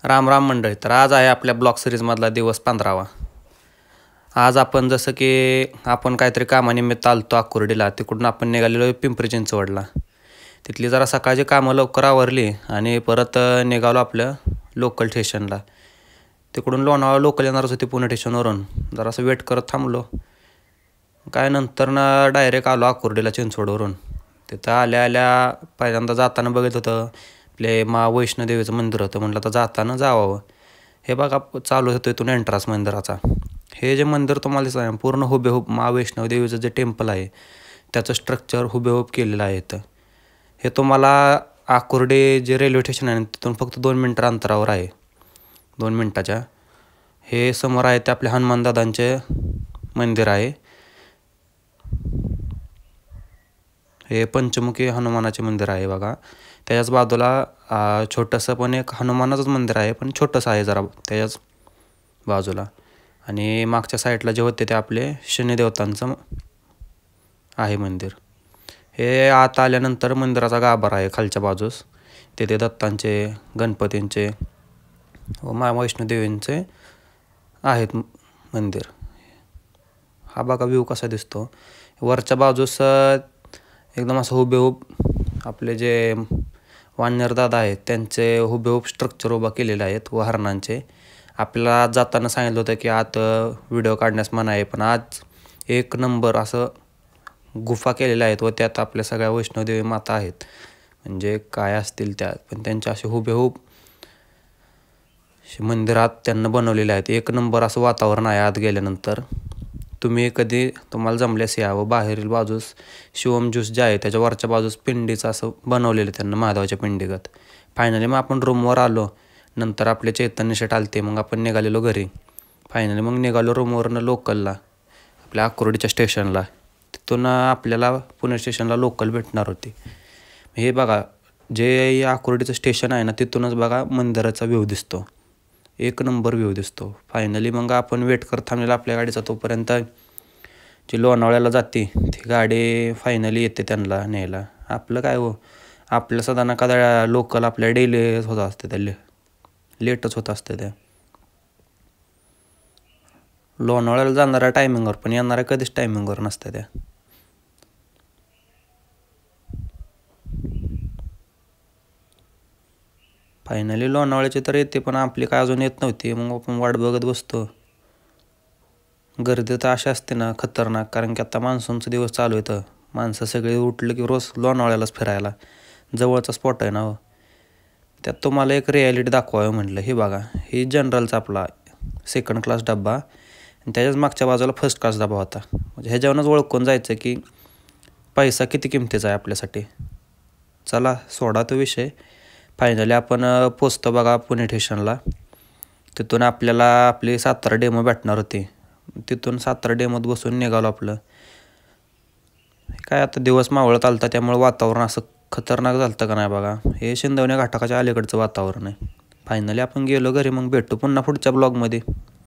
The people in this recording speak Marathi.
राम राम मंडळी. तर आज आहे आपल्या ब्लॉग सिरीजमधला दिवस 15वा. आज आपण जसं की आपण काहीतरी कामानिमित्त आलतो आकुर्डीला, तिकडून आपण निघालेलो पिंपरी चिंचवडला. तिथली जरा सकाळची कामं लवकर आवरली आणि परत निघालो आपल्या लोकल स्टेशनला. तिकडून लोणावळा लोकल येणारच होती पुणे स्टेशनवरून. जरासं वेट करत थांबलो. काय नंतर ना डायरेक्ट आलो आकुर्डीला चिंचवडवरून. तिथं आल्या आल्या पहिल्यांदा जाताना बघितलं होतं आपले वैष्णोदेवीचं मंदिर होतं. म्हटलं तर जाताना जावावं. हे बघा चालू होतं इथून एंट्रन्स मंदिराचा. हे जे मंदिर तुम्हाला दिसत आहे पूर्ण हुबेहूब वैष्णोदेवीचं जे टेम्पल आहे त्याचं स्ट्रक्चर हुबेहूब केलेलं आहे इथं. हे तुम्हाला आकुर्डी जे रेल्वे स्टेशन आहे तिथून फक्त 2 मिनटं अंतरावर आहे. 2 मिनटाच्या. हे समोर आहे ते आपले हनुमानदादांचे मंदिर आहे. हे पंचमुखी हनुमानाचे मंदिर आहे बघा. त्याच्याच बाजूला छोटंसं पण एक हनुमानाचंच मंदिर आहे, पण छोटंसं आहे जरा त्याच्याच बाजूला. आणि मागच्या साईडला जे होते ते आपले शनिदेवतांचं आहे मंदिर. हे आत आल्यानंतर मंदिराचा गाभारा आहे खालच्या बाजूस. तिथे दत्तांचे, गणपतींचे व वैष्णोदेवींचे आहेत मंदिर. हा बघा व्ह्यू कसा दिसतो. वरच्या बाजूस एकदम असं हुबेहूब आपले जे वानरदादा आहेत त्यांचे हुबेहूब स्ट्रक्चर उभा केलेले आहेत व हरणांचे. आपल्याला आज जाताना सांगितलं होतं की आत व्हिडिओ काढण्यास मना आहे, पण आज 1 नंबर असं गुफा केलेल्या आहेत व त्यात आपल्या सगळ्या वैष्णोदेवी माता आहेत. म्हणजे काय असतील त्या, पण त्यांच्या असे हुबेहूब मंदिरात त्यांना बनवलेले आहेत. 1 नंबर असं वातावरण आहे आत गेल्यानंतर. तुम्ही कधी तुम्हाला जमल्यास या. व बाहेरील बाजूस शिवम ज्यूस जे आहे त्याच्या वरच्या बाजूस पिंडीचं असं बनवलेलं त्यांना महादेवाच्या पिंडीगत. फायनली मग आपण रूमवर आलो. नंतर आपले चैतन्य शेट आलते, मग आपण निघालेलो घरी. फायनली मग निघालो रूमवरनं लोकलला आपल्या आकुर्डीच्या स्टेशनला. तिथून आपल्याला पुणे स्टेशनला लोकल भेटणार होती. हे बघा जे आकुर्डीचं स्टेशन आहे ना तिथूनच बघा मंदिराचा व्ह्यू दिसतो. 1 नंबर व्ह्यू दिसतो. फायनली मग आपण वेट करत थांबलेला आपल्या गाडीचा. तोपर्यंत जी लोणावळ्याला जाते ती गाडी फायनली येते त्यांना न्यायला. आपलं काय हो, आपल्या सदा ना कदा लोकल आपल्या डेली होत असते त्या लेटच होत असते त्या. लोणावळ्याला जाणाऱ्या टायमिंगवर पण येणाऱ्या कधीच टायमिंगवर नसते त्या. फायनली लोणावळ्याची तर येते, पण आपली काय अजून येत नव्हती. मग आपण वाट बघत बसतो. गर्दी तर अशी असते ना खतरनाक, कारण की आता मान्सूनचा दिवस चालू आहे. माणसं सगळे उठलं की रोज लोणावळ्यालाच फिरायला. जवळचा स्पॉट आहे ना हो. त्यात तुम्हाला एक रिॲलिटी दाखवावं म्हटलं. हे बघा, ही जनरलचा आपला 2nd क्लास डब्बा आणि त्याच्याच मागच्या बाजूला 1st क्लास डबा होता. म्हणजे ह्याच्यावरूनच ओळखून जायचं की पैसा किती किमतीचा आहे आपल्यासाठी. चला सोडा तो विषय. फायनली आपण पोचतो बघा पुणे स्टेशनला. तिथून आपल्याला आपली सातारा डेमो भेटणार होती. तिथून सातारा डेमोत बसून निघालो आपलं. काय आता दिवस मावळत आलता त्यामुळे वातावरण असं खतरनाक झालं का नाही बघा. हे शिंदवणे घाटाकाच्या अलीकडचं वातावरण आहे. फायनली आपण गेलो घरी. मग भेटू पुन्हा पुढच्या ब्लॉगमध्ये.